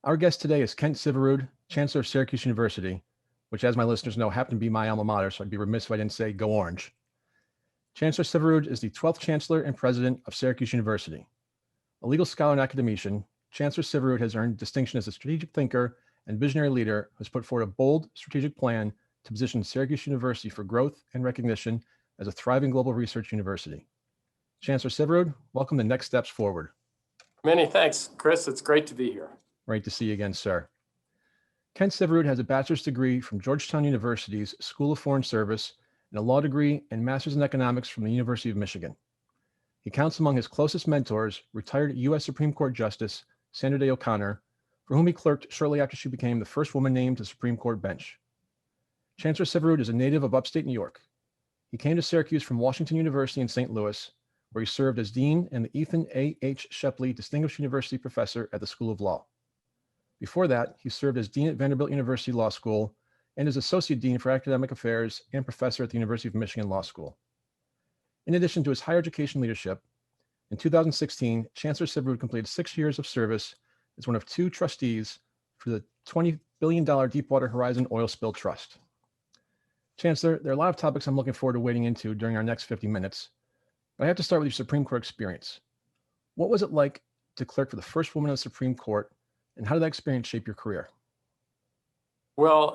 Our guest today is Kent Syverud, Chancellor of Syracuse University, which, as my listeners know, happened to be my alma mater, so I'd be remiss if I didn't say go Orange. Chancellor Syverud is the 12th Chancellor and President of Syracuse University. A legal scholar and academician, Chancellor Syverud has earned distinction as a strategic thinker and visionary leader who has put forward a bold strategic plan to position Syracuse University for growth and recognition as a thriving global research university. Chancellor Syverud, welcome to Next Steps Forward. Many thanks, Chris. It's great to be here. Great to see you again, sir. Kent Syverud has a bachelor's degree from Georgetown University's School of Foreign Service and a law degree and master's in economics from the University of Michigan. He counts among his closest mentors retired U.S. Supreme Court Justice Sandra Day O'Connor, for whom he clerked shortly after she became the first woman named to the Supreme Court bench. Chancellor Syverud is a native of upstate New York. He came to Syracuse from Washington University in St. Louis, where he served as dean and the Ethan A. H. Shepley Distinguished University Professor at the School of Law. Before that, he served as dean at Vanderbilt University Law School and as associate dean for academic affairs and professor at the University of Michigan Law School. In addition to his higher education leadership, in 2016, Chancellor Syverud completed 6 years of service as one of 2 trustees for the $20 billion Deepwater Horizon Oil Spill Trust. Chancellor, there are a lot of topics I'm looking forward to wading into during our next 50 minutes, but I have to start with your Supreme Court experience. What was it like to clerk for the first woman on the Supreme Court, and how did that experience shape your career? Well,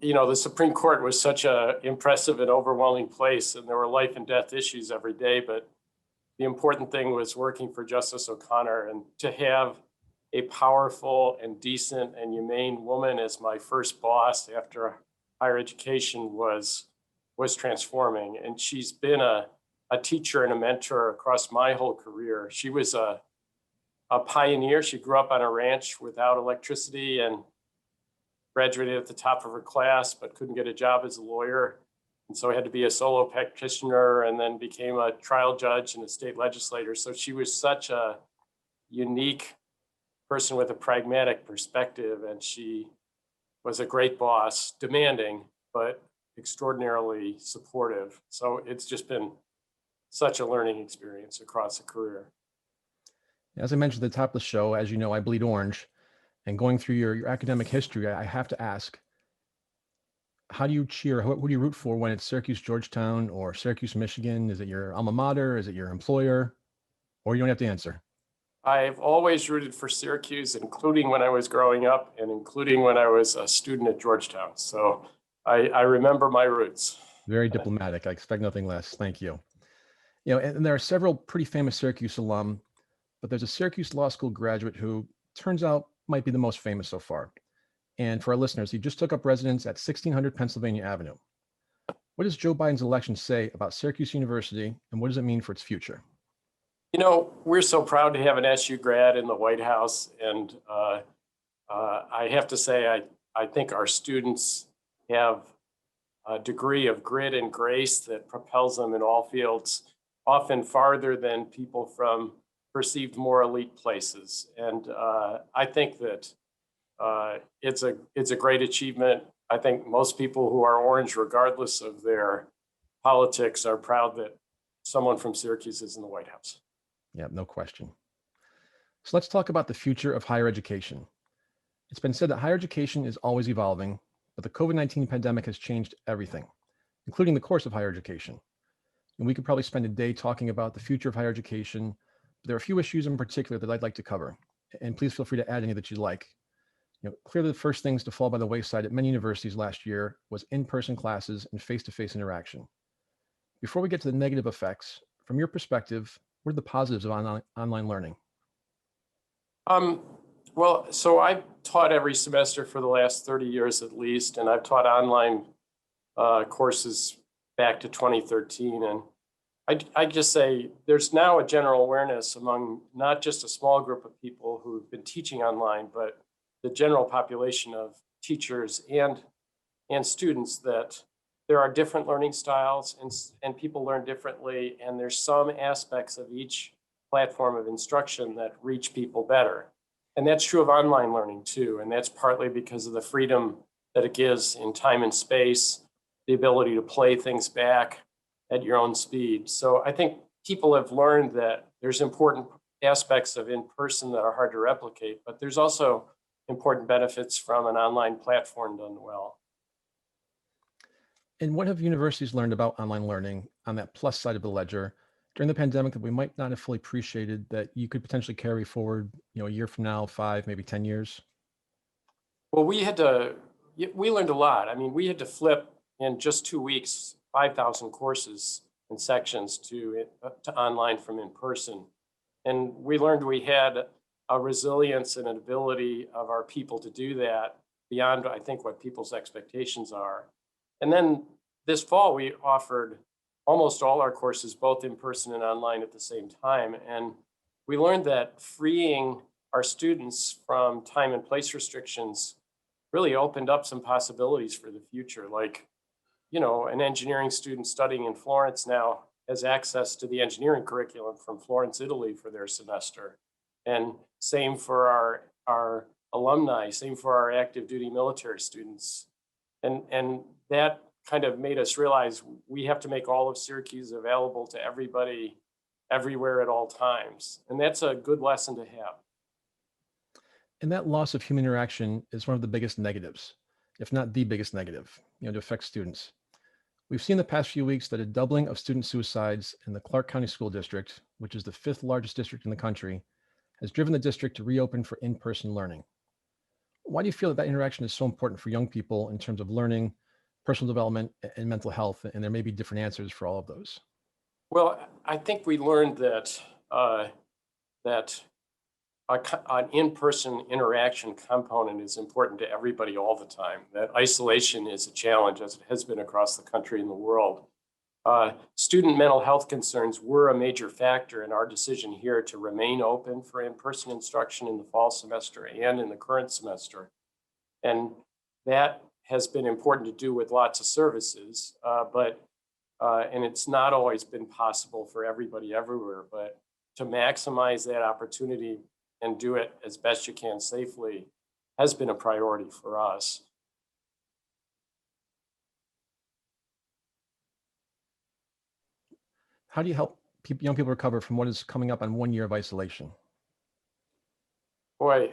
the Supreme Court was such an impressive and overwhelming place, and there were life and death issues every day. But the important thing was working for Justice O'Connor, and to have a powerful and decent and humane woman as my first boss after higher education was transforming. And she's been a teacher and a mentor across my whole career. She was a pioneer. She grew up on a ranch without electricity and graduated at the top of her class, but couldn't get a job as a lawyer. And so had to be a solo practitioner, and then became a trial judge and a state legislator. So she was such a unique person with a pragmatic perspective. And she was a great boss, demanding, but extraordinarily supportive. So it's just been such a learning experience across a career. As I mentioned at the top of the show, as you know, I bleed orange. And going through your academic history, I have to ask, how do you cheer? Who do you root for when it's Syracuse, Georgetown, or Syracuse, Michigan? Is it your alma mater? Is it your employer? Or you don't have to answer? I've always rooted for Syracuse, including when I was growing up and including when I was a student at Georgetown. So I remember my roots. Very diplomatic. I expect nothing less. Thank you. And there are several pretty famous Syracuse alum, but there's a Syracuse Law School graduate who turns out might be the most famous so far. And for our listeners, he just took up residence at 1600 Pennsylvania Avenue. What does Joe Biden's election say about Syracuse University, and what does it mean for its future? We're so proud to have an SU grad in the White House. And I have to say, I think our students have a degree of grit and grace that propels them in all fields, often farther than people from perceived more elite places. And I think that it's a great achievement. I think most people who are orange, regardless of their politics, are proud that someone from Syracuse is in the White House. Yeah, no question. So let's talk about the future of higher education. It's been said that higher education is always evolving, but the COVID-19 pandemic has changed everything, including the course of higher education. And we could probably spend a day talking about the future of higher education. There are a few issues in particular that I'd like to cover, and please feel free to add any that you'd like. Clearly the first things to fall by the wayside at many universities last year was in-person classes and face-to-face interaction. Before we get to the negative effects, from your perspective, what are the positives of online learning? So I've taught every semester for the last 30 years at least, and I've taught online courses back to 2013. And I just say there's now a general awareness among not just a small group of people who've been teaching online, but the general population of teachers and students that there are different learning styles and people learn differently. And there's some aspects of each platform of instruction that reach people better. And that's true of online learning too. And that's partly because of the freedom that it gives in time and space, the ability to play things back at your own speed. So I think people have learned that there's important aspects of in-person that are hard to replicate, but there's also important benefits from an online platform done well. And what have universities learned about online learning on that plus side of the ledger during the pandemic that we might not have fully appreciated that you could potentially carry forward, a year from now, 5, maybe 10 years? Well, we learned a lot. I mean, we had to flip in just 2 weeks, 5,000 courses and sections to online from in person. And we learned we had a resilience and an ability of our people to do that beyond, I think, what people's expectations are. And then this fall, we offered almost all our courses, both in person and online at the same time. And we learned that freeing our students from time and place restrictions really opened up some possibilities for the future. Like, an engineering student studying in Florence now has access to the engineering curriculum from Florence, Italy for their semester. And same for our alumni, same for our active duty military students. And that kind of made us realize we have to make all of Syracuse available to everybody, everywhere at all times. And that's a good lesson to have. And that loss of human interaction is one of the biggest negatives, if not the biggest negative, to affect students. We've seen the past few weeks that a doubling of student suicides in the Clark County School District, which is the 5th largest district in the country, has driven the district to reopen for in-person learning. Why do you feel that interaction is so important for young people in terms of learning, personal development, and mental health? And there may be different answers for all of those. Well, I think we learned that an in-person interaction component is important to everybody all the time. That isolation is a challenge, as it has been across the country and the world. Student mental health concerns were a major factor in our decision here to remain open for in-person instruction in the fall semester and in the current semester. And that has been important to do with lots of services, and it's not always been possible for everybody everywhere, but to maximize that opportunity and do it as best you can safely has been a priority for us. How do you help young people recover from what is coming up on 1 year of isolation? Boy,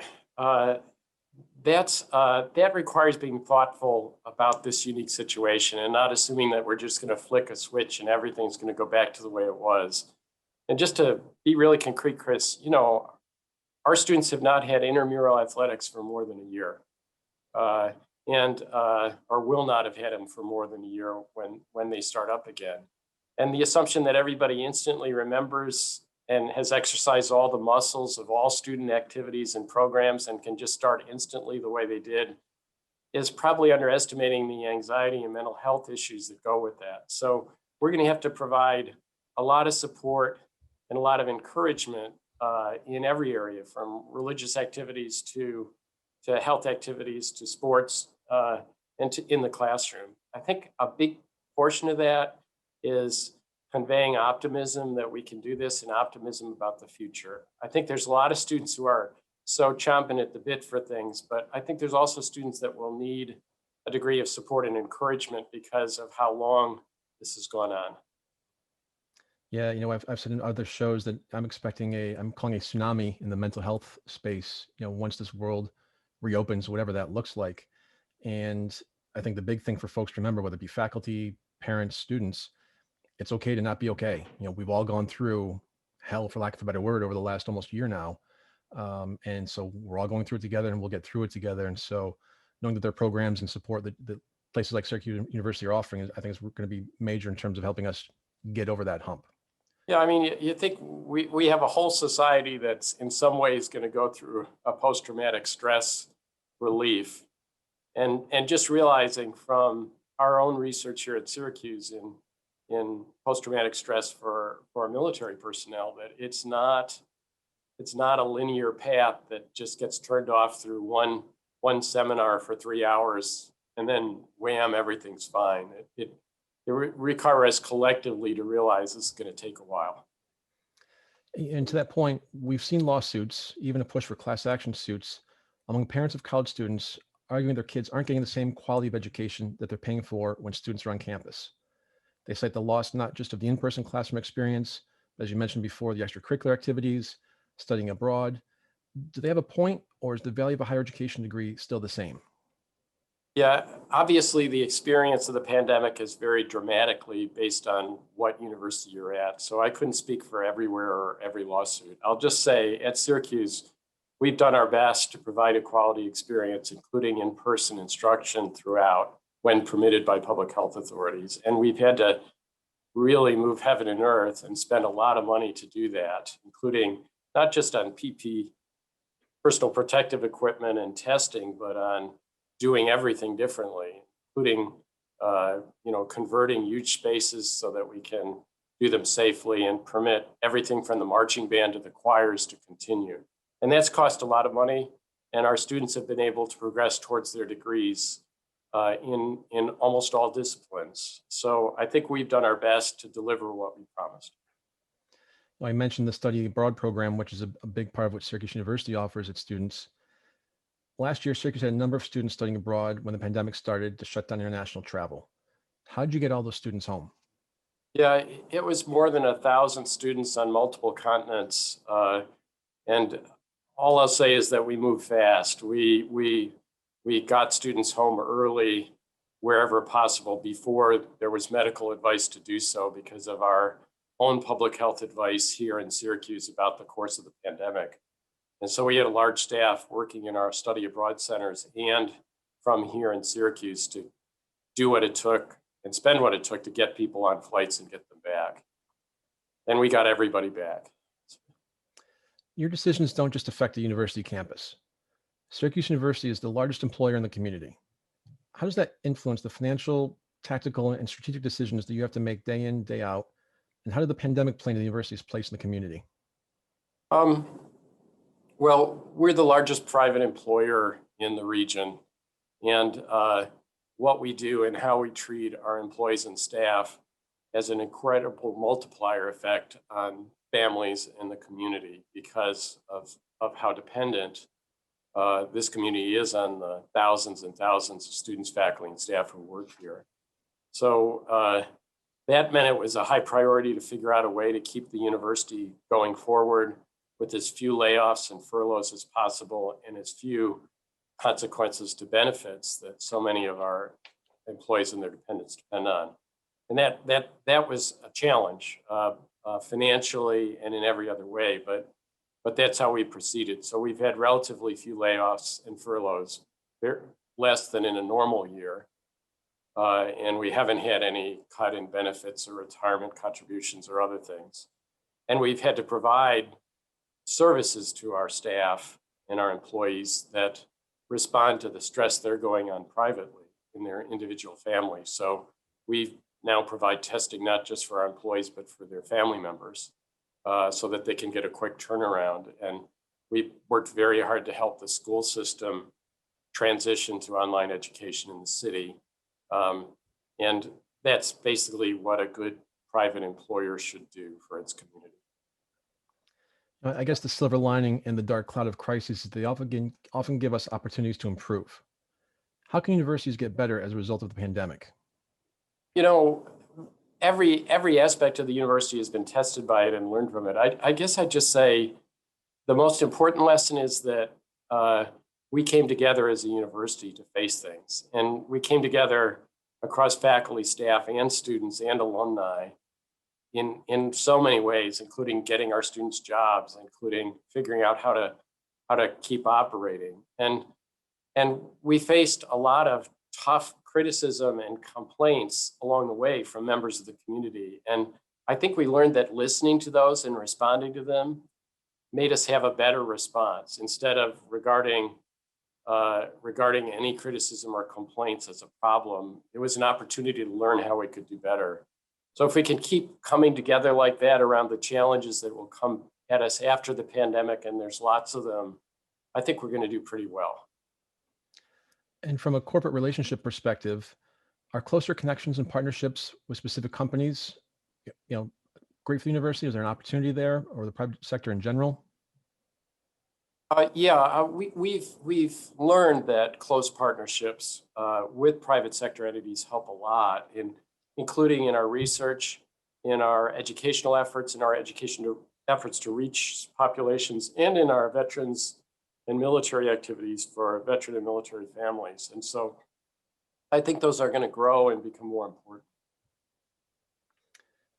that requires being thoughtful about this unique situation and not assuming that we're just going to flick a switch and everything's going to go back to the way it was. And just to be really concrete, Chris, our students have not had intramural athletics for more than a year, or will not have had them for more than a year when they start up again. And the assumption that everybody instantly remembers and has exercised all the muscles of all student activities and programs and can just start instantly the way they did is probably underestimating the anxiety and mental health issues that go with that. So we're going to have to provide a lot of support and a lot of encouragement in every area, from religious activities to health activities to sports and to in the classroom. I think a big portion of that is conveying optimism that we can do this and optimism about the future. I think there's a lot of students who are so chomping at the bit for things, but I think there's also students that will need a degree of support and encouragement because of how long this has gone on. Yeah, I've said in other shows that I'm expecting I'm calling a tsunami in the mental health space, once this world reopens, whatever that looks like. And I think the big thing for folks to remember, whether it be faculty, parents, students, it's okay to not be okay. We've all gone through hell, for lack of a better word, over the last almost year now. And so we're all going through it together and we'll get through it together. And so knowing that there are programs and support that places like Syracuse University are offering, I think is going to be major in terms of helping us get over that hump. Yeah, I mean, you think we have a whole society that's in some ways going to go through a post-traumatic stress relief. And just realizing from our own research here at Syracuse in post-traumatic stress for our military personnel, that it's not a linear path that just gets turned off through one seminar for 3 hours and then wham, everything's fine. It requires us collectively to realize this is going to take a while. And to that point, we've seen lawsuits, even a push for class action suits among parents of college students arguing their kids aren't getting the same quality of education that they're paying for when students are on campus. They cite the loss not just of the in-person classroom experience, but as you mentioned before, the extracurricular activities, studying abroad, Do they have a point, or is the value of a higher education degree still the same? Yeah, obviously the experience of the pandemic is very dramatically based on what university you're at. So I couldn't speak for everywhere or every lawsuit. I'll just say at Syracuse, we've done our best to provide a quality experience, including in-person instruction throughout when permitted by public health authorities. And we've had to really move heaven and earth and spend a lot of money to do that, including not just on PP, personal protective equipment and testing, but on doing everything differently, including converting huge spaces so that we can do them safely and permit everything from the marching band to the choirs to continue. And that's cost a lot of money, and our students have been able to progress towards their degrees in almost all disciplines. So I think we've done our best to deliver what we promised. Well, I mentioned the study abroad program, which is a big part of what Syracuse University offers its students. Last year, Syracuse had a number of students studying abroad when the pandemic started to shut down international travel. How did you get all those students home? Yeah, it was more than 1,000 students on multiple continents. And all I'll say is that we moved fast. We got students home early wherever possible before there was medical advice to do so because of our own public health advice here in Syracuse about the course of the pandemic. And so we had a large staff working in our study abroad centers and from here in Syracuse to do what it took and spend what it took to get people on flights and get them back. And we got everybody back. Your decisions don't just affect the university campus. Syracuse University is the largest employer in the community. How does that influence the financial, tactical, and strategic decisions that you have to make day in, day out? And how did the pandemic play into the university's place in the community? Well, we're the largest private employer in the region, and what we do and how we treat our employees and staff has an incredible multiplier effect on families in the community because of how dependent this community is on the thousands and thousands of students, faculty, and staff who work here. So that meant it was a high priority to figure out a way to keep the university going forward with as few layoffs and furloughs as possible and as few consequences to benefits that so many of our employees and their dependents depend on. And that was a challenge financially and in every other way, but that's how we proceeded. So we've had relatively few layoffs and furloughs, less than in a normal year. And we haven't had any cut in benefits or retirement contributions or other things. And we've had to provide services to our staff and our employees that respond to the stress they're going on privately in their individual families. So we now provide testing not just for our employees, but for their family members so that they can get a quick turnaround. And we worked very hard to help the school system transition to online education in the city. And that's basically what a good private employer should do for its community. I guess the silver lining in the dark cloud of crises is they often give us opportunities to improve. How can universities get better as a result of the pandemic? You know, every aspect of the university has been tested by it and learned from it. I guess I'd just say the most important lesson is that we came together as a university to face things. And we came together across faculty, staff, and students and alumni in so many ways, including getting our students jobs, including figuring out how to keep operating. And we faced a lot of tough criticism and complaints along the way from members of the community. And I think we learned that listening to those and responding to them made us have a better response instead of regarding any criticism or complaints as a problem. It was an opportunity to learn how we could do better. So if we can keep coming together like that around the challenges that will come at us after the pandemic, and there's lots of them, I think we're going to do pretty well. And from a corporate relationship perspective, are closer connections and partnerships with specific companies, great for the university? Is there an opportunity there, or the private sector in general? We've learned that close partnerships with private sector entities help a lot, including in our research, in our educational efforts, in our educational efforts to reach populations, and in our veterans and military activities for veteran and military families. And so I think those are going to grow and become more important.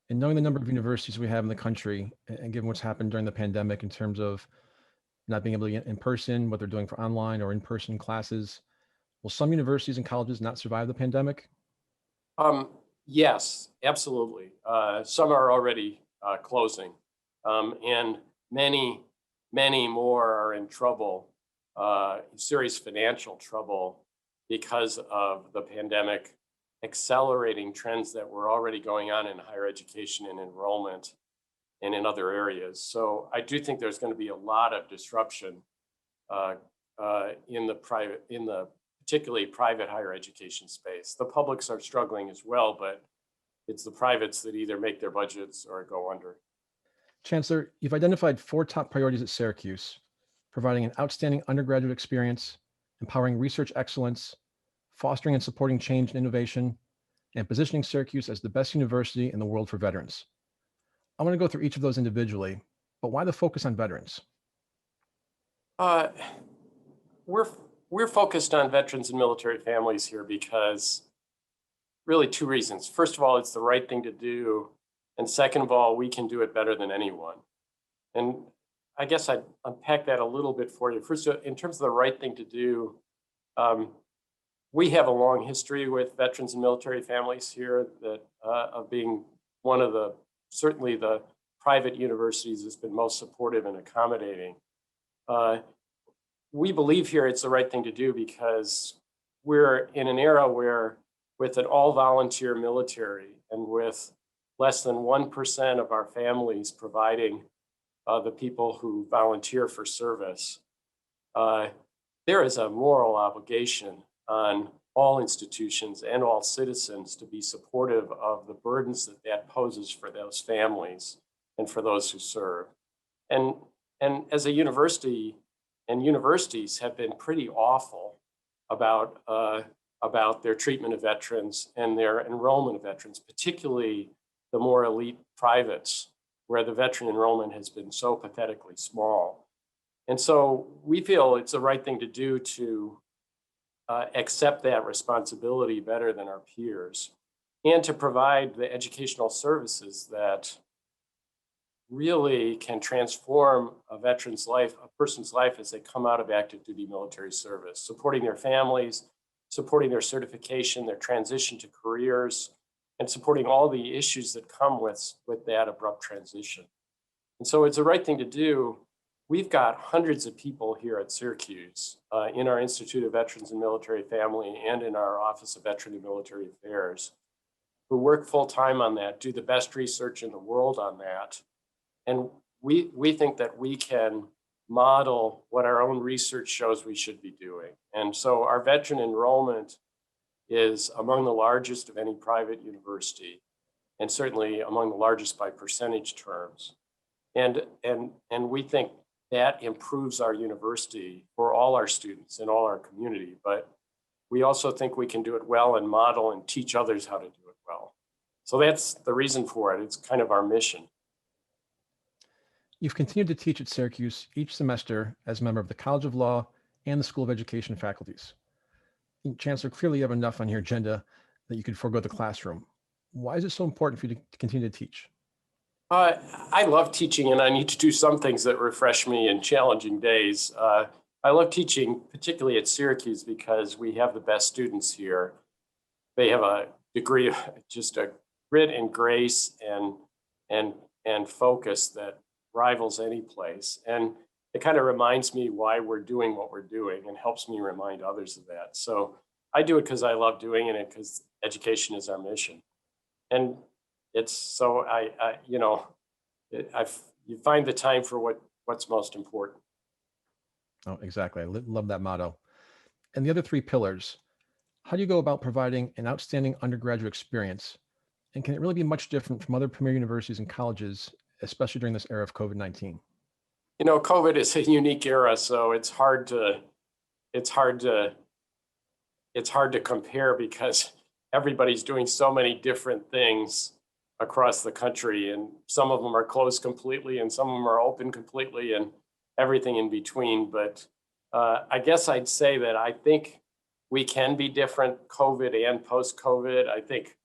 And knowing the number of universities we have in the country, and given what's happened during the pandemic in terms of not being able to get in person, what they're doing for online or in-person classes, will some universities and colleges not survive the pandemic? Yes, absolutely. Some are already closing, and many more are in trouble, serious financial trouble because of the pandemic accelerating trends that were already going on in higher education and enrollment and in other areas. So I do think there's going to be a lot of disruption uh, in the particularly private higher education space. The publics are struggling as well, but it's the privates that either make their budgets or go under. Chancellor, you've identified 4 top priorities at Syracuse: providing an outstanding undergraduate experience, empowering research excellence, fostering and supporting change and innovation, and positioning Syracuse as the best university in the world for veterans. I want to go through each of those individually, but why the focus on veterans? Uh, we're we're focused on veterans and military families here because really 2 reasons. First of all, it's the right thing to do, and second of all, we can do it better than anyone. And I guess I'd unpack that a little bit for you. First, in terms of the right thing to do, um, we have a long history with veterans and military families here that of being one of the certainly the private universities that's been most supportive and accommodating. Uh, we believe here it's the right thing to do because we're in an era where, with an all volunteer military and with less than 1% of our families providing the people who volunteer for service, uh, there is a moral obligation on all institutions and all citizens to be supportive of the burdens that that poses for those families and for those who serve. And as a university, and universities have been pretty awful about their treatment of veterans and their enrollment of veterans, particularly the more elite privates, where the veteran enrollment has been so pathetically small. And so we feel it's the right thing to do to accept that responsibility better than our peers, and to provide the educational services that really can transform a veteran's life, a person's life as they come out of active duty military service, supporting their families, supporting their certification, their transition to careers, and supporting all the issues that come with that abrupt transition. And so it's the right thing to do. We've got hundreds of people here at Syracuse in our Institute of Veterans and Military Family and in our Office of Veteran and Military Affairs who work full time on that, do the best research in the world on that. And we think that we can model what our own research shows we should be doing. And so our veteran enrollment is among the largest of any private university, and certainly among the largest by percentage terms. And we think that improves our university for all our students and all our community. But we also think we can do it well and model and teach others how to do it well. So that's the reason for it. It's kind of our mission. You've continued to teach at Syracuse each semester as a member of the College of Law and the School of Education faculties. Chancellor, clearly you have enough on your agenda that you could forego the classroom. Why is it so important for you to continue to teach? I love teaching, and I need to do some things that refresh me in challenging days. I love teaching, particularly at Syracuse, because we have the best students here. They have a degree of just a grit and grace and focus that rivals any place. And it kind of reminds me why we're doing what we're doing and helps me remind others of that. So I do it because I love doing it, because education is our mission. And it's so you find the time for what's most important. Oh, exactly. I love that motto. And the other 3 pillars: how do you go about providing an outstanding undergraduate experience? And can it really be much different from other premier universities and colleges, especially during this era of COVID-19? COVID is a unique era, so it's hard to compare because everybody's doing so many different things across the country, and some of them are closed completely and some of them are open completely and everything in between. But I guess I'd say that I think we can be different COVID and post-COVID. I think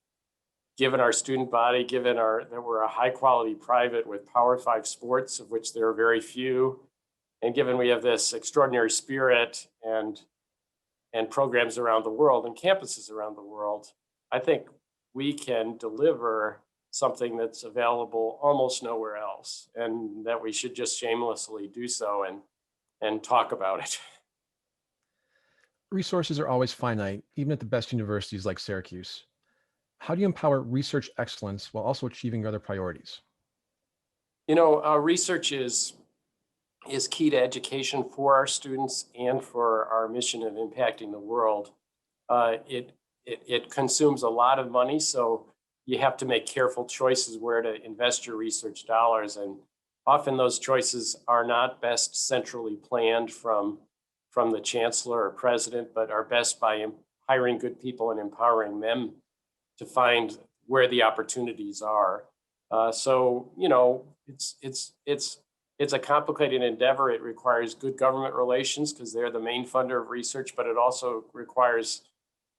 given our student body, given that we're a high quality private with Power 5 sports, of which there are very few, and given we have this extraordinary spirit and programs around the world and campuses around the world, I think we can deliver something that's available almost nowhere else, and that we should just shamelessly do so and talk about it. Resources are always finite, even at the best universities like Syracuse. How do you empower research excellence while also achieving your other priorities? Research is key to education for our students and for our mission of impacting the world. It consumes a lot of money, so you have to make careful choices where to invest your research dollars, and often those choices are not best centrally planned from the chancellor or president, but are best by hiring good people and empowering them to find where the opportunities are. It's a complicated endeavor. It requires good government relations because they're the main funder of research, but it also requires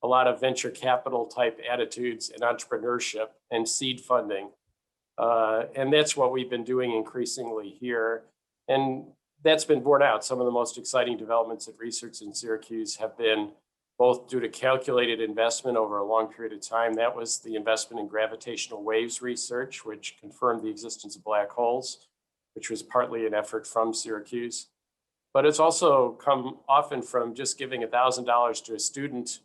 a lot of venture capital type attitudes and entrepreneurship and seed funding. And that's what we've been doing increasingly here. And that's been borne out. Some of the most exciting developments in research in Syracuse have been both due to calculated investment over a long period of time. That was the investment in gravitational waves research, which confirmed the existence of black holes, which was partly an effort from Syracuse. But it's also come often from just giving $1,000 to a student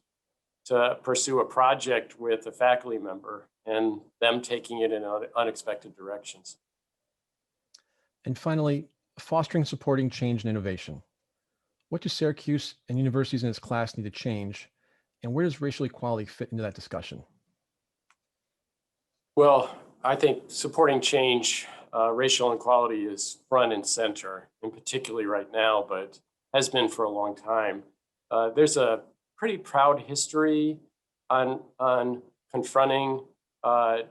to pursue a project with a faculty member and them taking it in unexpected directions. And finally, fostering, supporting change and innovation. What do Syracuse and universities in its class need to change, and where does racial equality fit into that discussion? Well, I think supporting change, racial inequality is front and center, and particularly right now, but has been for a long time. There's a pretty proud history on confronting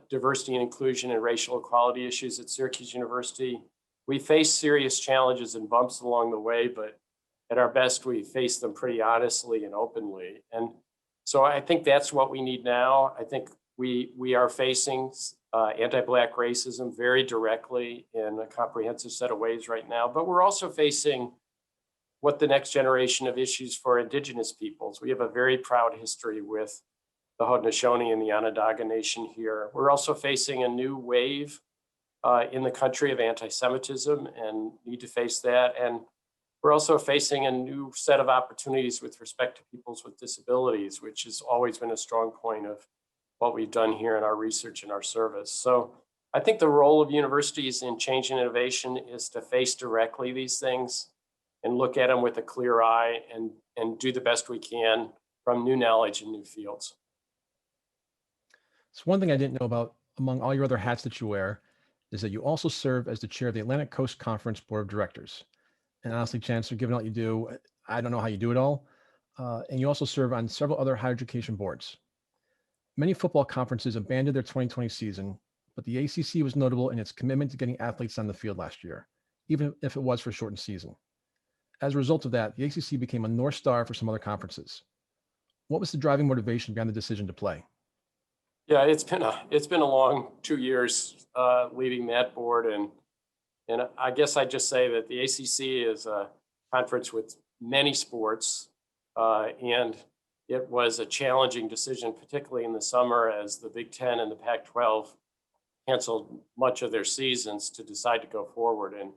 diversity and inclusion and racial equality issues at Syracuse University. We face serious challenges and bumps along the way, but at our best, we face them pretty honestly and openly. And so I think that's what we need now. I think we are facing anti-Black racism very directly in a comprehensive set of ways right now, but we're also facing what the next generation of issues for Indigenous peoples. We have a very proud history with the Haudenosaunee and the Onondaga Nation here. We're also facing a new wave in the country of anti-Semitism and need to face that. And we're also facing a new set of opportunities with respect to peoples with disabilities, which has always been a strong point of what we've done here in our research and our service. So I think the role of universities in change and innovation is to face directly these things and look at them with a clear eye and do the best we can from new knowledge in new fields. So one thing I didn't know about among all your other hats that you wear is that you also serve as the chair of the Atlantic Coast Conference Board of Directors. And honestly, Chancellor, given all you do, I don't know how you do it all. And you also serve on several other higher education boards. Many football conferences abandoned their 2020 season, but the ACC was notable in its commitment to getting athletes on the field last year, even if it was for a shortened season. As a result of that, the ACC became a North Star for some other conferences. What was the driving motivation behind the decision to play? Yeah, it's been a long 2 years leading that board, and I guess I'd just say that the ACC is a conference with many sports, and it was a challenging decision, particularly in the summer as the Big Ten and the Pac-12 canceled much of their seasons to decide to go forward. And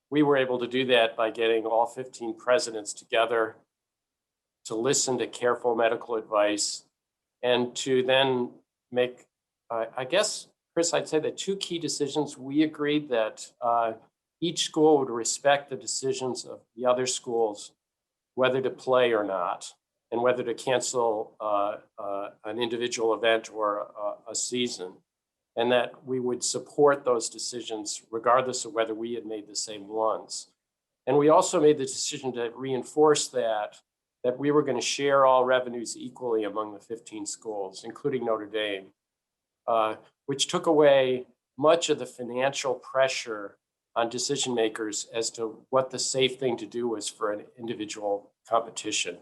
we were able to do that by getting all 15 presidents together to listen to careful medical advice and to then make, I guess, Chris, I'd say the two key decisions. We agreed that each school would respect the decisions of the other schools, whether to play or not, and whether to cancel an individual event or a season, and that we would support those decisions regardless of whether we had made the same ones. And we also made the decision to reinforce that we were going to share all revenues equally among the 15 schools, including Notre Dame, which took away much of the financial pressure on decision makers as to what the safe thing to do was for an individual competition.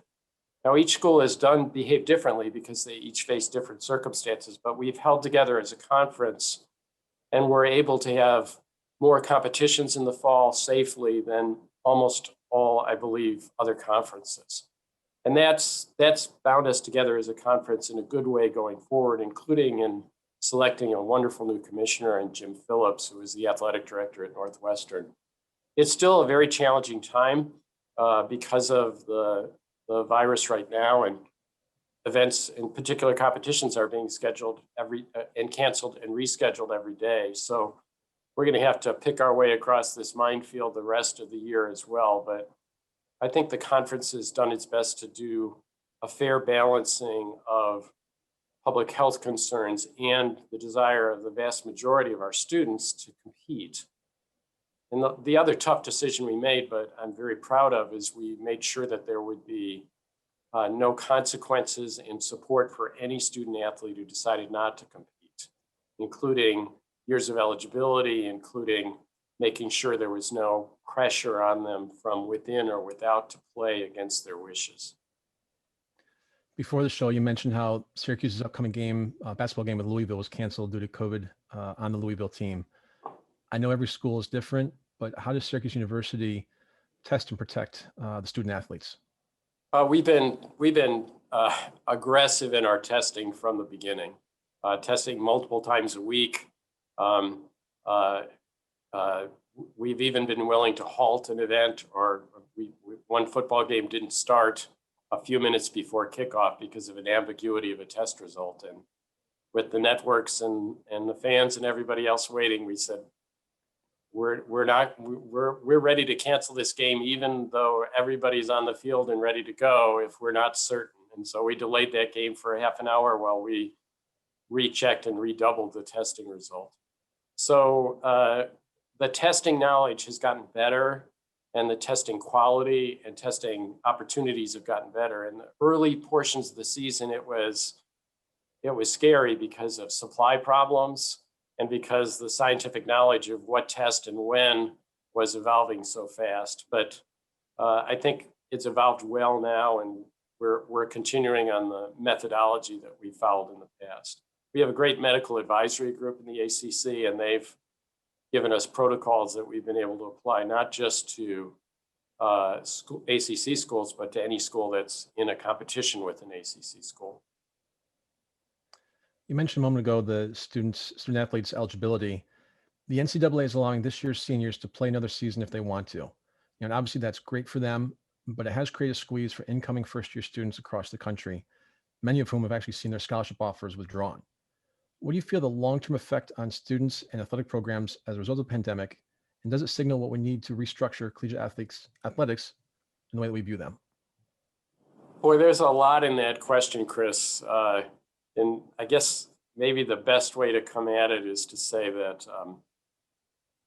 Now, each school has behaved differently because they each face different circumstances, but we've held together as a conference and we're able to have more competitions in the fall safely than almost all, I believe, other conferences. And that's bound us together as a conference in a good way going forward, including in selecting a wonderful new commissioner in Jim Phillips, who is the athletic director at Northwestern. It's still a very challenging time because of the virus right now, and events, in particular competitions, are being scheduled and canceled and rescheduled every day. So we're going to have to pick our way across this minefield the rest of the year as well. But I think the conference has done its best to do a fair balancing of public health concerns and the desire of the vast majority of our students to compete. And the other tough decision we made, but I'm very proud of, is we made sure that there would be no consequences in support for any student athlete who decided not to compete, including years of eligibility, including making sure there was no pressure on them from within or without to play against their wishes. Before the show, you mentioned how Syracuse's upcoming game, basketball game with Louisville, was canceled due to COVID on the Louisville team. I know every school is different, but how does Syracuse University test and protect the student athletes? We've been aggressive in our testing from the beginning, testing multiple times a week. We've even been willing to halt an event, or one football game didn't start a few minutes before kickoff because of an ambiguity of a test result. And with the networks and the fans and everybody else waiting, we said, we're ready to cancel this game, even though everybody's on the field and ready to go, if we're not certain. And so we delayed that game for a half an hour while we rechecked and redoubled the testing result. So the testing knowledge has gotten better, and the testing quality and testing opportunities have gotten better. In the early portions of the season, it was scary because of supply problems and because the scientific knowledge of what test and when was evolving so fast. But I think it's evolved well now, and we're continuing on the methodology that we followed in the past. We have a great medical advisory group in the ACC, and they've given us protocols that we've been able to apply, not just to ACC schools, but to any school that's in a competition with an ACC school. You mentioned a moment ago the student athletes eligibility. The NCAA is allowing this year's seniors to play another season if they want to. And obviously that's great for them, but it has created a squeeze for incoming first-year students across the country, many of whom have actually seen their scholarship offers withdrawn. What do you feel the long-term effect on students and athletic programs as a result of the pandemic, and does it signal what we need to restructure collegiate athletics in the way that we view them? Boy, there's a lot in that question, Chris. And I guess maybe the best way to come at it is to say that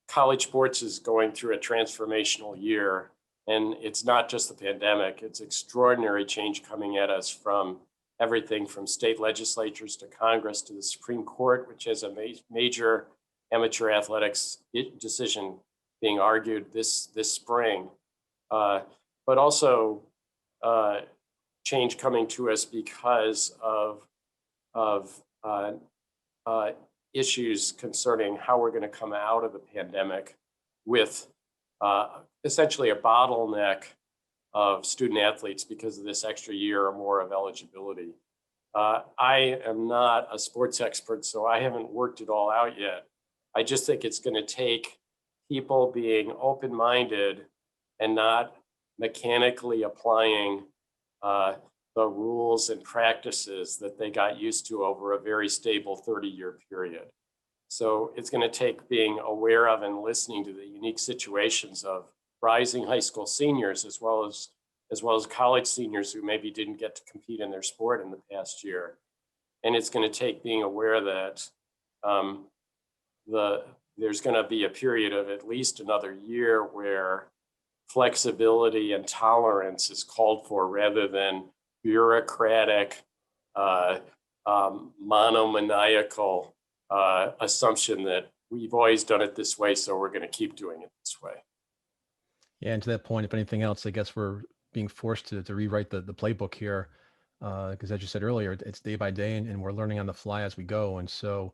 college sports is going through a transformational year, and it's not just the pandemic, it's extraordinary change coming at us from everything from state legislatures to Congress to the Supreme Court, which has a major amateur athletics decision being argued this spring, but also change coming to us because of issues concerning how we're going to come out of the pandemic with essentially a bottleneck of student athletes because of this extra year or more of eligibility. I am not a sports expert, so I haven't worked it all out yet. I just think it's going to take people being open-minded and not mechanically applying the rules and practices that they got used to over a very stable 30-year period. So it's going to take being aware of and listening to the unique situations of rising high school seniors as well as college seniors who maybe didn't get to compete in their sport in the past year. And it's going to take being aware that there's going to be a period of at least another year where flexibility and tolerance is called for rather than bureaucratic, monomaniacal assumption that we've always done it this way, so we're going to keep doing it this way. Yeah, and to that point, if anything else, I guess we're being forced to rewrite the playbook here, because as you said earlier, it's day by day, and we're learning on the fly as we go. And so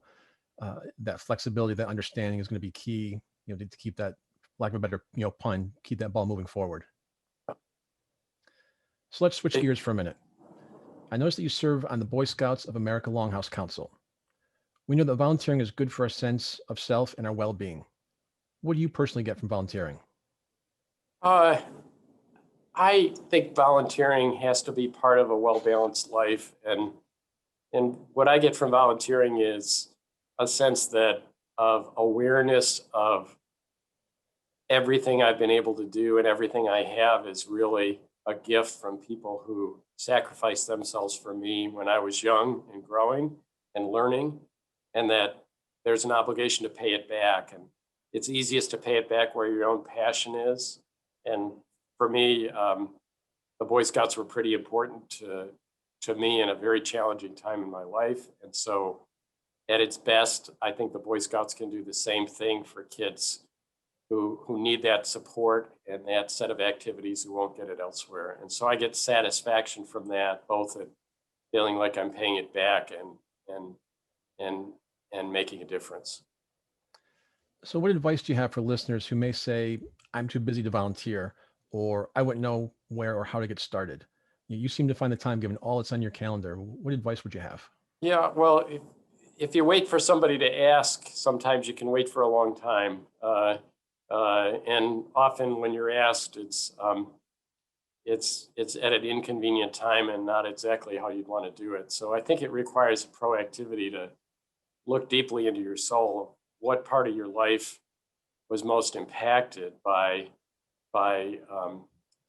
that flexibility, that understanding is going to be key, to keep that, lack of a better, pun, keep that ball moving forward. So let's switch gears for a minute. I noticed that you serve on the Boy Scouts of America Longhouse Council. We know that volunteering is good for our sense of self and our well-being. What do you personally get from volunteering? I think volunteering has to be part of a well-balanced life. And what I get from volunteering is a sense of awareness of everything I've been able to do, and everything I have is really a gift from people who sacrificed themselves for me when I was young and growing and learning, and that there's an obligation to pay it back. And it's easiest to pay it back where your own passion is. And for me, the Boy Scouts were pretty important to me in a very challenging time in my life. And so at its best, I think the Boy Scouts can do the same thing for kids who need that support and that set of activities who won't get it elsewhere. And so I get satisfaction from that, both in feeling like I'm paying it back and making a difference. So what advice do you have for listeners who may say, I'm too busy to volunteer, or I wouldn't know where or how to get started? You seem to find the time given all that's on your calendar. What advice would you have? Yeah, well, if you wait for somebody to ask, sometimes you can wait for a long time. And often when you're asked, it's at an inconvenient time and not exactly how you'd want to do it. So I think it requires a proactivity to look deeply into your soul. What part of your life was most impacted by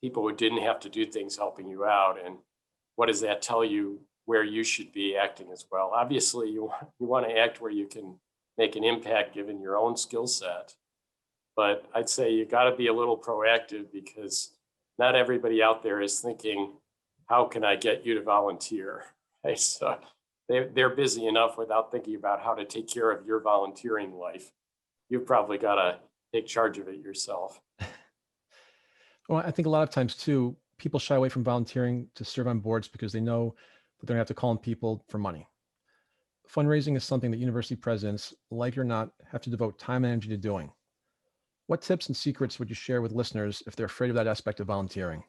people who didn't have to do things helping you out, and what does that tell you where you should be acting as well? Obviously, you want to act where you can make an impact given your own skill set. But I'd say you got to be a little proactive, because not everybody out there is thinking, how can I get you to volunteer? Right? So they're busy enough without thinking about how to take care of your volunteering life. You've probably got to take charge of it yourself. Well, I think a lot of times too, people shy away from volunteering to serve on boards because they know that they're going to have to call on people for money. Fundraising is something that university presidents, like it or not, have to devote time and energy to doing. What tips and secrets would you share with listeners if they're afraid of that aspect of volunteering?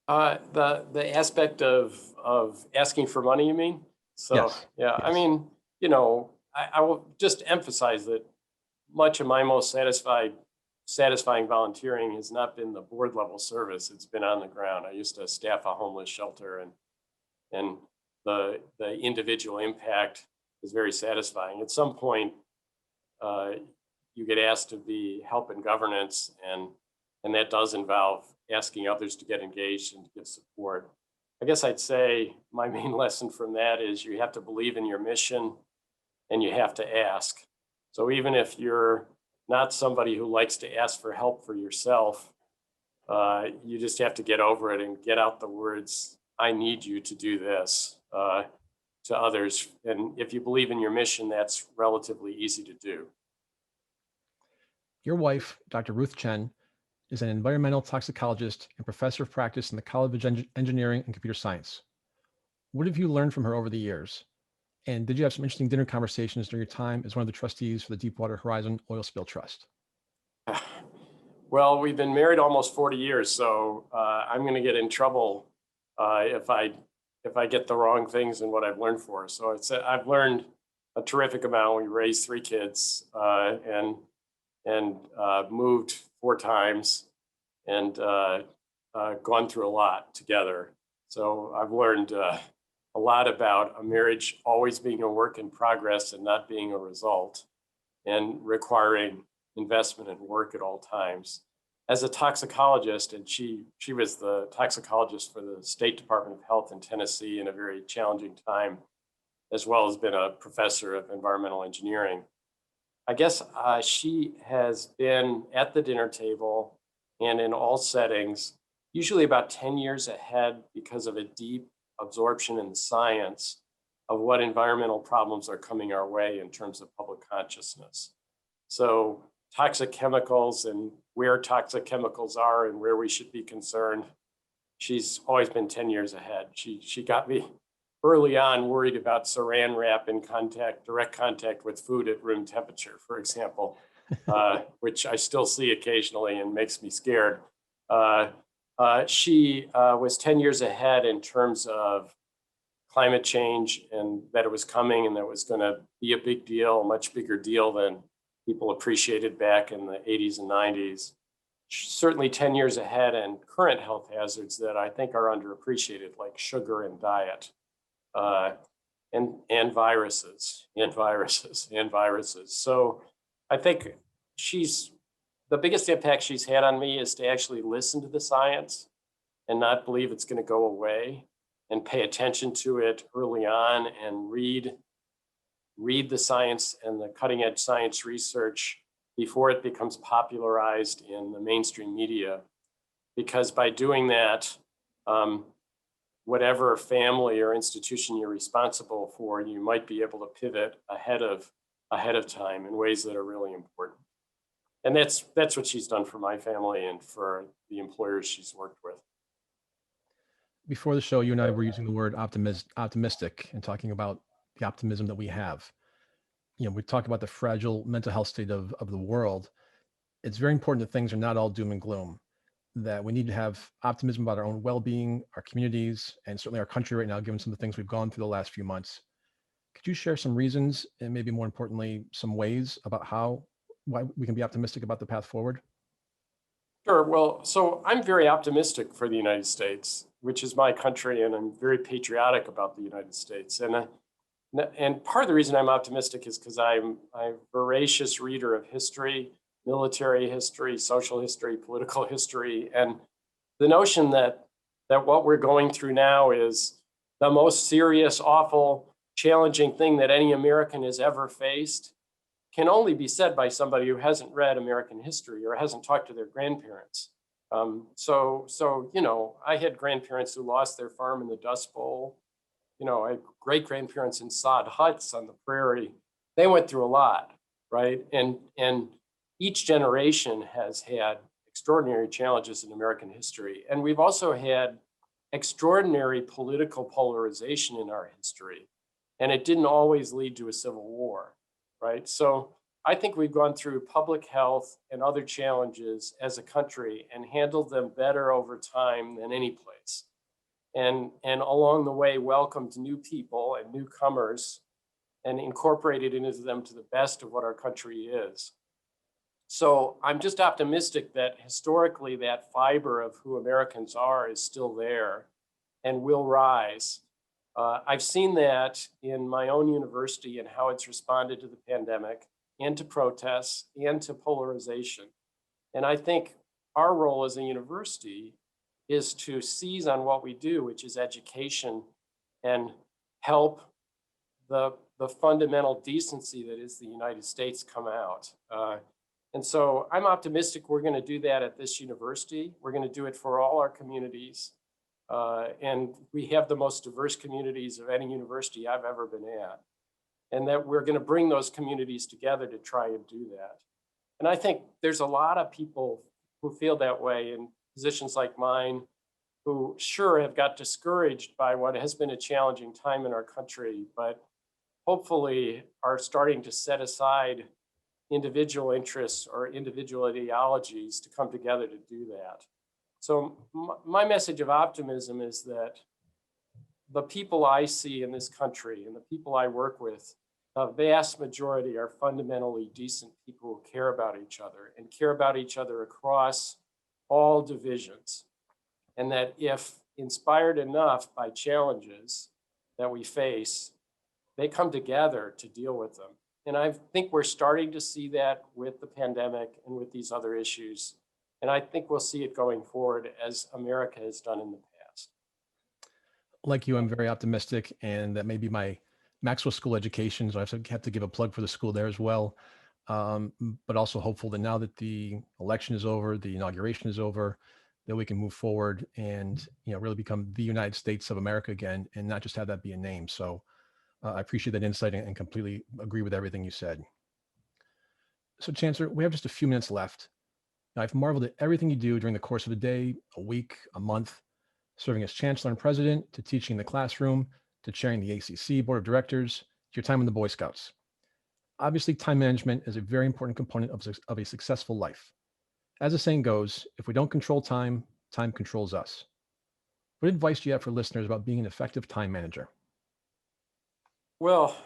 The aspect of asking for money, you mean? So Yes. yeah, Yes. I mean, I will just emphasize that much of my most satisfying volunteering has not been the board level service. It's been on the ground. I used to staff a homeless shelter, and the individual impact is very satisfying. At some point, you get asked to be help in governance, and that does involve asking others to get engaged and to give support. I guess I'd say my main lesson from that is you have to believe in your mission, and you have to ask. So even if you're not somebody who likes to ask for help for yourself, you just have to get over it and get out the words, I need you to do this, to others. And if you believe in your mission, that's relatively easy to do. Your wife, Dr. Ruth Chen, is an environmental toxicologist and professor of practice in the College of Engineering and Computer Science. What have you learned from her over the years? And did you have some interesting dinner conversations during your time as one of the trustees for the Deepwater Horizon Oil Spill Trust? Well, we've been married almost 40 years, so I'm going to get in trouble if I get the wrong things in what I've learned for her. So I've learned a terrific amount. We raised 3 kids and moved 4 times and gone through a lot together. So I've learned a lot about a marriage always being a work in progress and not being a result, and requiring investment and work at all times. As a toxicologist, and she was the toxicologist for the State Department of Health in Tennessee in a very challenging time, as well as been a professor of environmental engineering. I guess she has been at the dinner table and in all settings, usually about 10 years ahead because of a deep absorption in science of what environmental problems are coming our way in terms of public consciousness. So toxic chemicals and where toxic chemicals are and where we should be concerned. She's always been 10 years ahead. She got me early on worried about saran wrap in direct contact with food at room temperature, for example, which I still see occasionally and makes me scared. She was 10 years ahead in terms of climate change and that it was coming and that it was going to be a big deal, a much bigger deal than people appreciated back in the 80s and 90s. Certainly 10 years ahead in current health hazards that I think are underappreciated, like sugar and diet, and viruses. So I think the biggest impact she's had on me is to actually listen to the science and not believe it's going to go away, and pay attention to it early on and read the science and the cutting edge science research before it becomes popularized in the mainstream media. Because by doing that, whatever family or institution you're responsible for, you might be able to pivot ahead of time in ways that are really important. And that's what she's done for my family and for the employers she's worked with. Before the show, you and I were using the word optimistic and talking about the optimism that we have. We talk about the fragile mental health state of the world. It's very important that things are not all doom and gloom, that we need to have optimism about our own well-being, our communities, and certainly our country right now, given some of the things we've gone through the last few months. Could you share some reasons and maybe more importantly, some ways about why we can be optimistic about the path forward? Sure. Well, so I'm very optimistic for the United States, which is my country, and I'm very patriotic about the United States. And part of the reason I'm optimistic is because I'm a voracious reader of history, military history, social history, political history, and the notion that what we're going through now is the most serious, awful, challenging thing that any American has ever faced can only be said by somebody who hasn't read American history or hasn't talked to their grandparents. So I had grandparents who lost their farm in the Dust Bowl. I had great grandparents in sod huts on the prairie. They went through a lot, right? And each generation has had extraordinary challenges in American history. And we've also had extraordinary political polarization in our history. And it didn't always lead to a civil war, right? So I think we've gone through public health and other challenges as a country and handled them better over time than any place. And along the way, welcomed new people and newcomers and incorporated into them to the best of what our country is. So I'm just optimistic that historically that fiber of who Americans are is still there and will rise. I've seen that in my own university and how it's responded to the pandemic and to protests and to polarization. And I think our role as a university is to seize on what we do, which is education, and help the fundamental decency that is the United States come out. And so I'm optimistic we're going to do that at this university. We're going to do it for all our communities. And we have the most diverse communities of any university I've ever been at. And that we're going to bring those communities together to try and do that. And I think there's a lot of people who feel that way in positions like mine, who sure have got discouraged by what has been a challenging time in our country, but hopefully are starting to set aside individual interests or individual ideologies to come together to do that. So my message of optimism is that the people I see in this country and the people I work with, the vast majority are fundamentally decent people who care about each other and care about each other across all divisions. And that if inspired enough by challenges that we face, they come together to deal with them. And I think we're starting to see that with the pandemic and with these other issues. And I think we'll see it going forward as America has done in the past. Like you, I'm very optimistic, and that may be my Maxwell School education, so I have to give a plug for the school there as well. But also hopeful that now that the election is over, the inauguration is over, that we can move forward and really become the United States of America again, and not just have that be a name. So I appreciate that insight and completely agree with everything you said. So, Chancellor, we have just a few minutes left. Now, I've marveled at everything you do during the course of a day, a week, a month, serving as Chancellor and President, to teaching in the classroom, to chairing the ACC Board of Directors, to your time in the Boy Scouts. Obviously, time management is a very important component of a successful life. As the saying goes, if we don't control time, time controls us. What advice do you have for listeners about being an effective time manager? Well,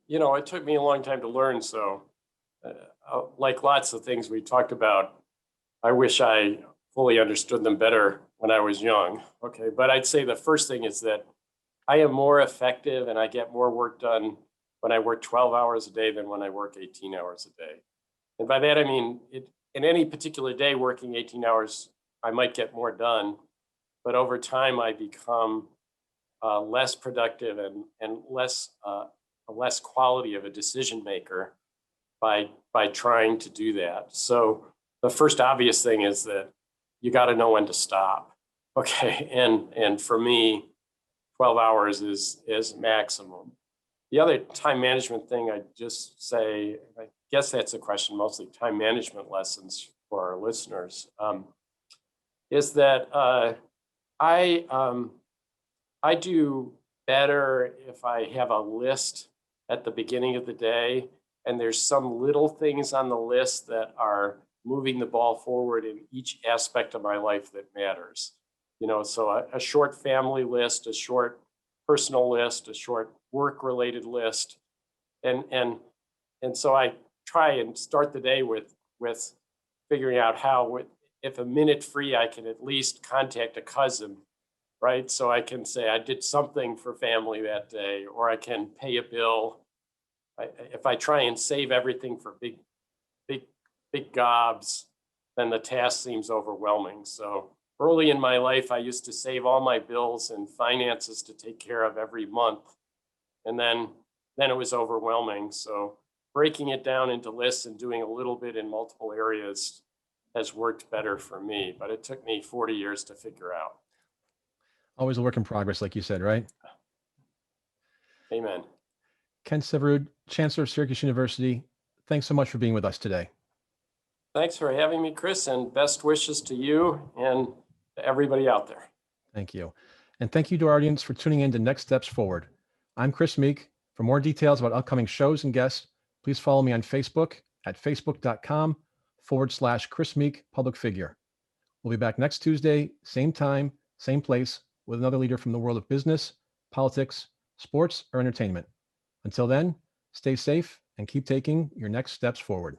it took me a long time to learn. So, like lots of things we talked about, I wish I fully understood them better when I was young. Okay. But I'd say the first thing is that I am more effective and I get more work done when I work 12 hours a day than when I work 18 hours a day. And by that, I mean, in any particular day, working 18 hours, I might get more done. But over time, I become less productive and less a less quality of a decision maker by trying to do that. So the first obvious thing is that you got to know when to stop. Okay, and for me, 12 hours is maximum. The other time management thing I just say, I guess that's a question, mostly time management lessons for our listeners, is that I do better if I have a list at the beginning of the day, and there's some little things on the list that are moving the ball forward in each aspect of my life that matters. So a short family list, a short personal list, a short work-related list, and so I try and start the day with figuring out how, if a minute free, I can at least contact a cousin, right? So I can say I did something for family that day, or I can pay a bill. If I try and save everything for big gobs, then the task seems overwhelming. So early in my life, I used to save all my bills and finances to take care of every month. And then it was overwhelming. So breaking it down into lists and doing a little bit in multiple areas has worked better for me, but it took me 40 years to figure out. Always a work in progress, like you said, right? Amen. Ken Syverud, Chancellor of Syracuse University, thanks so much for being with us today. Thanks for having me, Chris, and best wishes to you and to everybody out there. Thank you. And thank you to our audience for tuning in to Next Steps Forward. I'm Chris Meek. For more details about upcoming shows and guests, please follow me on Facebook at facebook.com/Chris Meek Public Figure. We'll be back next Tuesday, same time, same place, with another leader from the world of business, politics, sports, or entertainment. Until then, stay safe and keep taking your next steps forward.